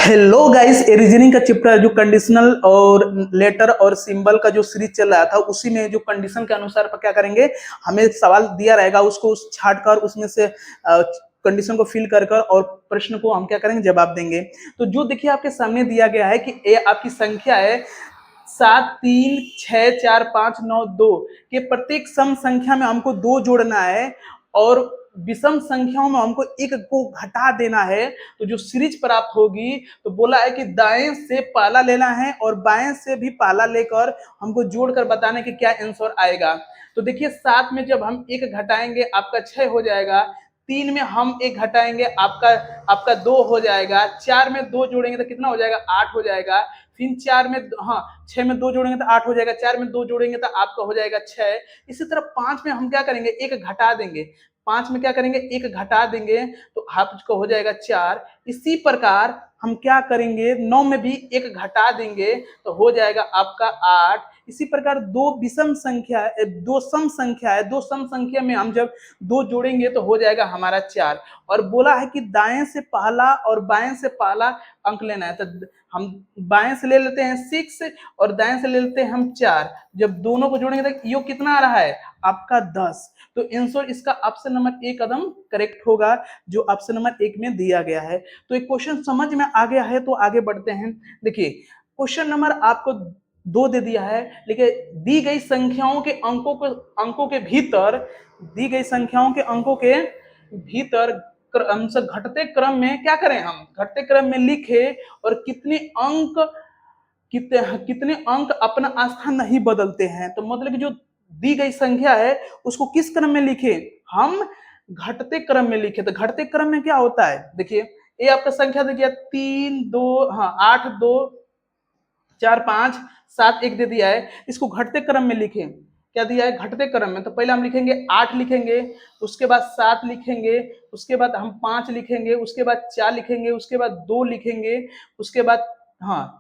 Hello guys, ये reasoning का chapter जो कंडीशनल और लेटर और सिंबल का जो सीरीज चल रहा था उसी में जो कंडीशन के अनुसार पर क्या करेंगे, हमें सवाल दिया रहेगा उसको छाट कर उसमें से कंडीशन को फिल कर कर और प्रश्न को हम क्या करेंगे, जवाब देंगे। तो जो देखिए आपके सामने दिया गया है कि ये आपकी संख्या है 7 3 6 4 5 9 2 के प्रत्येक सम संख्या में हमको 2 जोड़ना है और विषम संख्याओं में हमको एक को घटा देना है। तो जो सीरीज प्राप्त होगी, तो बोला है कि दाएं से पाला लेना है और बाएं से भी पाला लेकर हमको जोड़कर बताने कि क्या आंसर आएगा। तो देखिए 7 में जब हम एक घटाएंगे आपका 6 हो जाएगा, 3 में हम एक घटाएंगे आपका आपका 2 हो जाएगा, 4 में 2 जोड़ेंगे तो कितना हो जाएगा, 8 हो जाएगा। फिर 4 में 6 में 2 जोड़ेंगे तो 8 हो जाएगा, 4 में 2 जोड़ेंगे तो आपका हो जाएगा 6। इसी तरह 5 में हम क्या करेंगे, एक घटा देंगे, 5 में क्या करेंगे, एक घटा देंगे तो आपको हो जाएगा 4। इसी प्रकार हम क्या करेंगे, 9 में भी एक घटा देंगे तो हो जाएगा आपका 8। इसी प्रकार दो विषम संख्या है, दो सम संख्या है, दो सम संख्या में हम जब 2 जोड़ेंगे तो हो जाएगा हमारा 4। और बोला है कि दाएं से पहला और बाएं से पहला अंक लेना है, तो हम बाएं से ले लेते हैं 6 और दाएं से ले लेते हैं हम 4। जब दोनों को जोड़ेंगे तो यो कितना आ रहा है आपका 10। तो आंसर इसका ऑप्शन नंबर 1 कदम करेक्ट होगा, जो ऑप्शन नंबर 1 में दिया गया है। तो एक क्वेश्चन समझ में आ गया है, तो आगे बढ़ते हैं। देखिए क्वेश्चन नंबर आपको 2 दे दिया है, लेकिन दी गई संख्याओं के अंकों के भीतर, दी गई संख्याओं के अंकों के भीतर घटते क्रम में क्या करें, हम घटते क्रम में लिखे और कितने अंक अपना स्थान नहीं बदलते हैं। तो मतलब कि जो दी गई संख्या है उसको किस क्रम में लिखे, हम घटते क्रम में लिखे। तो घटते क्रम में क्या होता है, देखिए ये आपका संख्या देखिए 3 2 8 2 4 5 7 1 दे दिया है, इसको घटते क्रम में लिखे। क्या दिया है, घटते क्रम में। तो पहले हम लिखेंगे 8 लिखेंगे, उसके बाद 7 लिखेंगे, उसके बाद हम 5 लिखेंगे, उसके बाद 4 लिखेंगे, उसके बाद 2 लिखेंगे, उसके बाद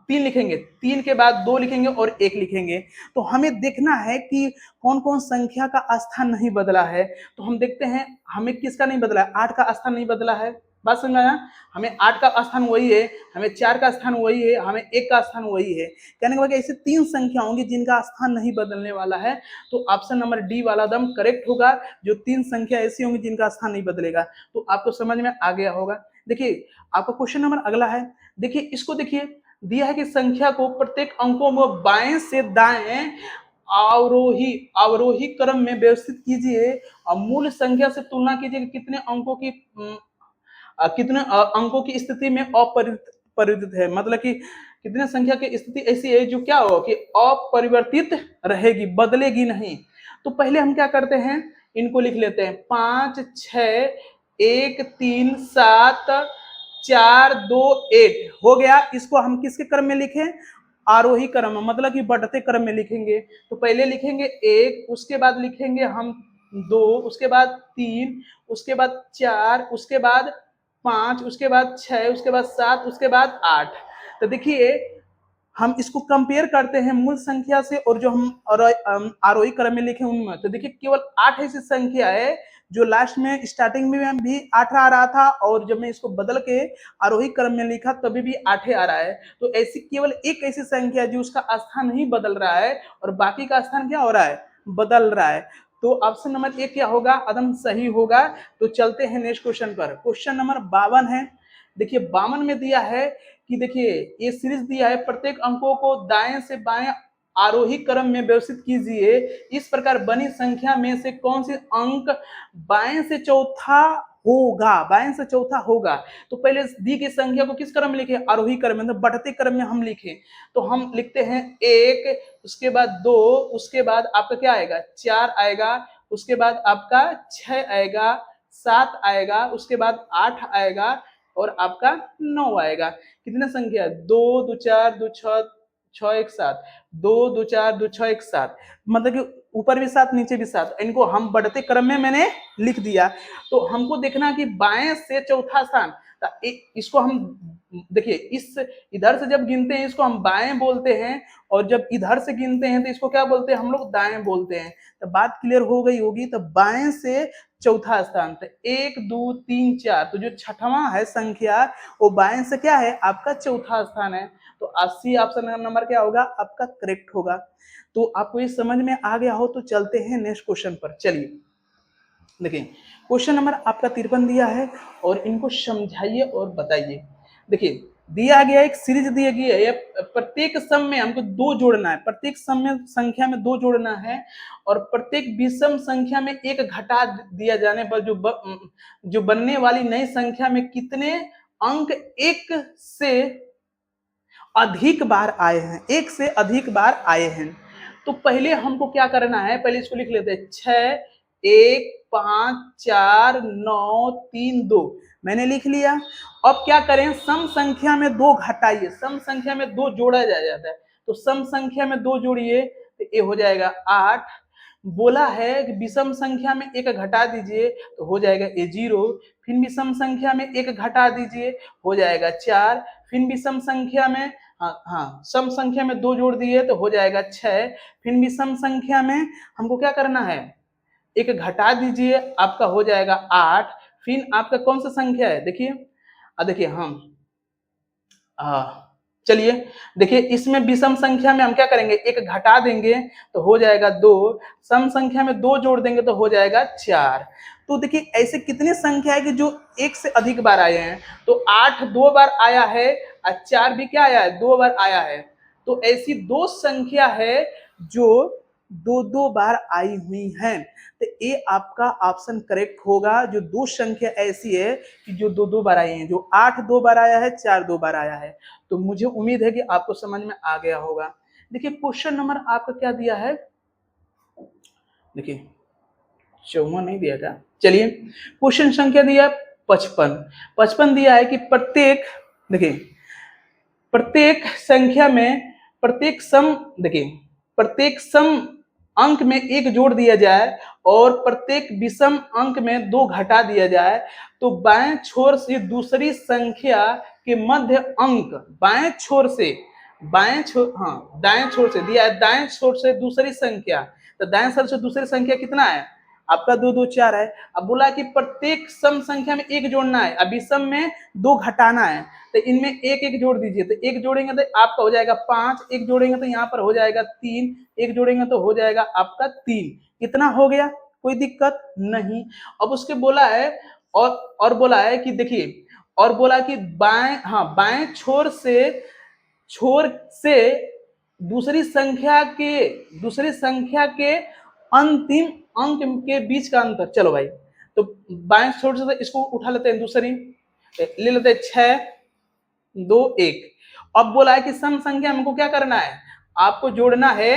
3 लिखेंगे, 3 के बाद 2 लिखेंगे और 1 लिखेंगे। तो हमें देखना है कि कौन कौन संख्या का स्थान नहीं बदला है। तो हम देखते हैं हमें किसका नहीं बदला है, 8 का स्थान नहीं बदला है। बात समझ में आया, हमें 8 का स्थान वही है, हमें 4 का स्थान वही है, हमें 1 का स्थान वही है। कहने का मतलब ऐसे 3 संख्या होंगी जिनका स्थान नहीं बदलने वाला है। तो ऑप्शन नंबर डी वाला दम करेक्ट होगा, जो 3 संख्या ऐसी होंगी जिनका स्थान नहीं बदलेगा। तो आपको समझ में आ गया होगा। देखिए आपका क्वेश्चन नंबर अगला है, देखिए इसको देखिए, दिया है कि संख्या को प्रत्येक अंकों में बाएं से दाएं अवरोही अवरोही क्रम में व्यवस्थित कीजिए और मूल संख्या से तुलना कीजिए कि कितने अंकों की स्थिति में अपरिवर्तित है। मतलब कि कितने संख्या की स्थिति ऐसी है जो क्या हो कि अपरिवर्तित रहेगी, बदलेगी नहीं। तो पहले हम क्या करते हैं, इनको लिख लेते हैं 5 6 1 3 7 4 2 1 हो गया। इसको हम किसके क्रम में लिखें, आरोही क्रम में, मतलब कि बढ़ते क्रम में लिखेंगे। तो पहले लिखेंगे 1, उसके बाद लिखेंगे हम 2, उसके बाद 3, उसके बाद 4, उसके बाद 5, उसके बाद 6, उसके बाद 7, उसके बाद 8। तो देखिए हम इसको कंपेयर करते हैं मूल संख्या से और जो हम आरोही क्रम में लिखे उनमें। तो देखिए केवल 8 ऐसी संख्या है जो लास्ट में स्टार्टिंग में भी 8 आ रहा था और जब मैं इसको बदल के आरोही क्रम में लिखा तभी भी 8 आ रहा है। तो ऐसी केवल एक ऐसी संख्या है जो उसका स्थान नहीं बदल रहा है और बाकी का स्थान क्या हो रहा है, बदल रहा है। तो ऑप्शन नंबर 1 क्या होगा, एकदम सही होगा। तो चलते हैं नेक्स्ट क्वेश्चन पर। क्वेश्चन नंबर 52 है। देखिए 52 में दिया है कि देखिए ये सीरीज दिया है, प्रत्येक अंकों को दाएं से बाएं आरोही क्रम में व्यवस्थित कीजिए। इस प्रकार बनी संख्या में से कौन सी अंक बाएं से चौथा होगा, बाएं से चौथा होगा। तो पहले दी गई संख्या को किस क्रम में लिखे, आरोही क्रम में, तो बढ़ते क्रम में हम लिखे। तो हम लिखते हैं 1, उसके बाद 2, उसके बाद आपका क्या आएगा 4 आएगा, उसके बाद आपका 6 आएगा, 7 आएगा, उसके बाद 8 आएगा और आपका 9 आएगा। कितने संख्या, 2 2 4 2 6 6 1 7, 2 2 4 2 6 1 7, मतलब कि ऊपर भी 7 नीचे भी 7। इनको हम बढ़ते क्रम में मैंने लिख दिया। तो हमको देखना कि बाएं से चौथा स्थान, तो इसको हम देखिए, इस इधर से जब गिनते हैं इसको हम बाएं बोलते हैं, और जब इधर से गिनते हैं तो इसको क्या बोलते हैं हम लोग, दाएं बोलते हैं। तो बात क्लियर हो गई होगी। तो बाएं से चौथा स्थान, तो 1 2 3 4, तो जो छठवां है संख्या वो बाएं से क्या है आपका चौथा स्थान है। तो 80 ऑप्शन नंबर क्या होगा आपका करेक्ट होगा। तो आपको ये समझ में आ गया हो तो चलते हैं नेक्स्ट क्वेश्चन पर। चलिए देखिए, क्वेश्चन नंबर आपका 53 दिया है और इनको समझाइए और बताइए। देखिए दिया गया एक सीरीज दी गई है, प्रत्येक सम में हमको 2 जोड़ना है, प्रत्येक सम में संख्या में 2 जोड़ना है, और प्रत्येक विषम संख्या में 1 घटा दिया जाने पर जो बनने वाली नई संख्या में कितने अंक 1 से अधिक बार आए हैं, 1 से अधिक बार आए हैं। तो पहले हमको क्या करना है, पहले इसको लिख लेते हैं। 6 1 5 4 9 3 2 मैंने लिख लिया। अब क्या करें, सम संख्या में 2 घटाइए, सम संख्या में 2 जोड़ा जाता है। तो सम संख्या में 2 जोड़िए तो ये हो जाएगा 8। बोला है कि विषम संख्या में 1 घटा दीजिए तो हो जाएगा ये 0। फिर विषम संख्या में 1 घटा दीजिए हो जाएगा 4। फिर विषम संख्या में सम संख्या में 2 जोड़ दिए तो हो जाएगा 6। फिर विषम संख्या में हमको क्या करना है, 1 घटा दीजिए आपका हो जाएगा 8। फिर आपका कौन सा संख्या है देखिए, देखिए हम चलिए देखिए, इसमें विषम संख्या में हम क्या करेंगे, 1 घटा देंगे तो हो जाएगा 2। सम संख्या में 2 जोड़ देंगे तो हो जाएगा 4। तो देखिए ऐसे कितने संख्या है कि जो 1 से अधिक बार आए हैं। तो 8 2 बार आया है और 4 भी क्या आया है, 2 बार आया है। तो ऐसी 2 संख्या है जो 2 बार आई हुई हैं। तो ये आपका ऑप्शन करेक्ट होगा। जो 2 संख्या ऐसी है कि जो 2 बार आई हैं, जो 8 2 बार आया है, 4 2 बार आया है। तो मुझे उम्मीद है कि आपको समझ में आ गया होगा। देखिए क्वेश्चन नंबर आपका क्या दिया है, देखिए 54 नहीं दिया था। चलिए क्वेश्चन संख्या दिया 55 दिया है कि प्रत्येक, देखिए प्रत्येक संख्या में प्रत्येक सम, देखिए प्रत्येक सम अंक में 1 जोड़ दिया जाए और प्रत्येक विषम अंक में 2 घटा दिया जाए तो बाएं छोर से दूसरी संख्या के मध्य अंक, बाएं छोर से, दाएं छोर से दिया है, दाएं छोर से दूसरी संख्या, तो दाएं छोर से दूसरी संख्या कितना है आपका 2 2 4 है। अब बोला कि प्रत्येक सम संख्या में 1 जोड़ना है, अब विषम में 2 घटाना है, तो इनमें 1 1 जोड़ दीजिए। तो 1 जोड़ेंगे तो आपका हो जाएगा 5, 1 जोड़ेंगे तो यहाँ पर हो जाएगा 3, 1 जोड़ेंगे तो हो जाएगा आपका 3। कितना हो गया, कोई दिक्कत नहीं। अब उसके बोला है और बोला है कि देखिए, और बोला कि बाएं छोर से दूसरी संख्या के अंतिम अंक के बीच का अंतर। चलो भाई, तो बाएं छोर से इसको उठा लेते हैं, दूसरी ले लेते हैं 6 2 1। अब बोला है कि सम संख्या में हमको क्या करना है, आपको जोड़ना है,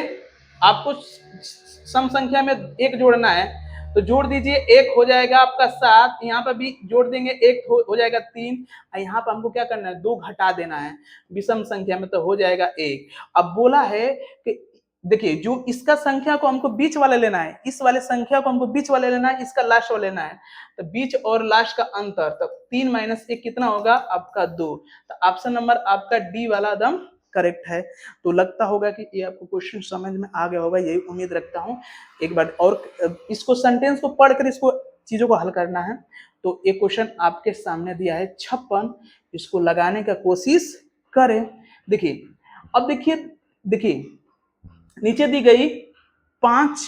आपको सम संख्या में 1 जोड़ना है। तो जोड़ दीजिए, 1 हो जाएगा आपका 7, यहाँ पर भी जोड़ देंगे 1 हो जाएगा 3, और यहाँ पर हमको क्या करना है 2 घटा देना है विषम संख्या में, तो हो जाएगा 1। अब बोला है कि देखिए जो इसका संख्या को हमको बीच वाला लेना है, इस वाले संख्या को हमको बीच वाले लेना है, इसका लास्ट वाला लेना है। तो बीच और लास्ट का अंतर, तब 3 - 1 कितना होगा आपका 2। तो ऑप्शन नंबर आपका डी वाला एकदम करेक्ट है। तो लगता होगा कि ये आपको क्वेश्चन समझ में आ गया होगा, यही उम्मीद रखता हूँ। एक बार और इसको सेंटेंस को पढ़कर इसको चीजों को हल करना है। तो एक क्वेश्चन आपके सामने दिया है 56, इसको लगाने का कोशिश करें। देखिए अब देखिए नीचे दी गई 5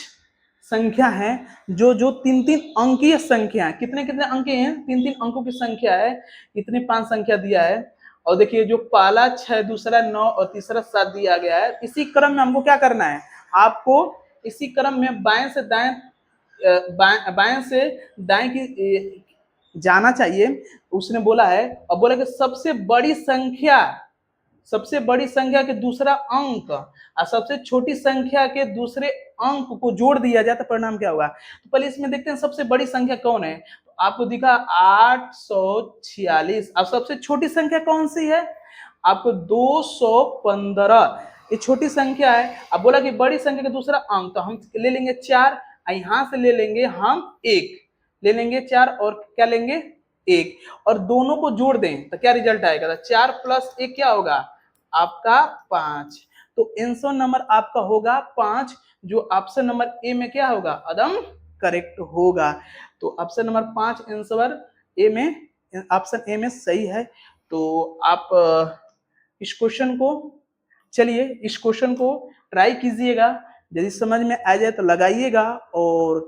संख्या है जो 3 अंकीय संख्या है। कितने अंक हैं, 3 अंकों की संख्या है, इतने 5 संख्या दिया है। और देखिए जो पहला 6, दूसरा 9 और तीसरा 7 दिया गया है। इसी क्रम में हमको क्या करना है, आपको इसी क्रम में बाएं से दाएं की जाना चाहिए। उसने बोला है, और बोला कि सबसे बड़ी संख्या के दूसरा अंक और सबसे छोटी संख्या के दूसरे अंक को जोड़ दिया जाए तो परिणाम क्या होगा। तो पहले इसमें देखते हैं सबसे बड़ी संख्या कौन है। तो आपको दिखा 846। अब सबसे छोटी संख्या कौन सी है, आपको 215, ये छोटी संख्या है। अब बोला कि बड़ी संख्या का दूसरा अंक, तो हम ले लेंगे 4, यहां से ले लेंगे हम 1, ले लेंगे 4 और क्या लेंगे 1 और दोनों को जोड़ दें तो क्या रिजल्ट आएगा? 4 प्लस 1 क्या होगा? आपका 5। तो आंसर नंबर आपका होगा 5, जो ऑप्शन नंबर ए में क्या होगा? अदम करेक्ट होगा। तो ऑप्शन नंबर 5 आंसर ए में, ऑप्शन ए में सही है। तो आप इस क्वेश्चन को, चलिए इस क्वेश्चन को ट्राई कीजिएगा, यदि समझ में आ जाए तो लगाइएगा और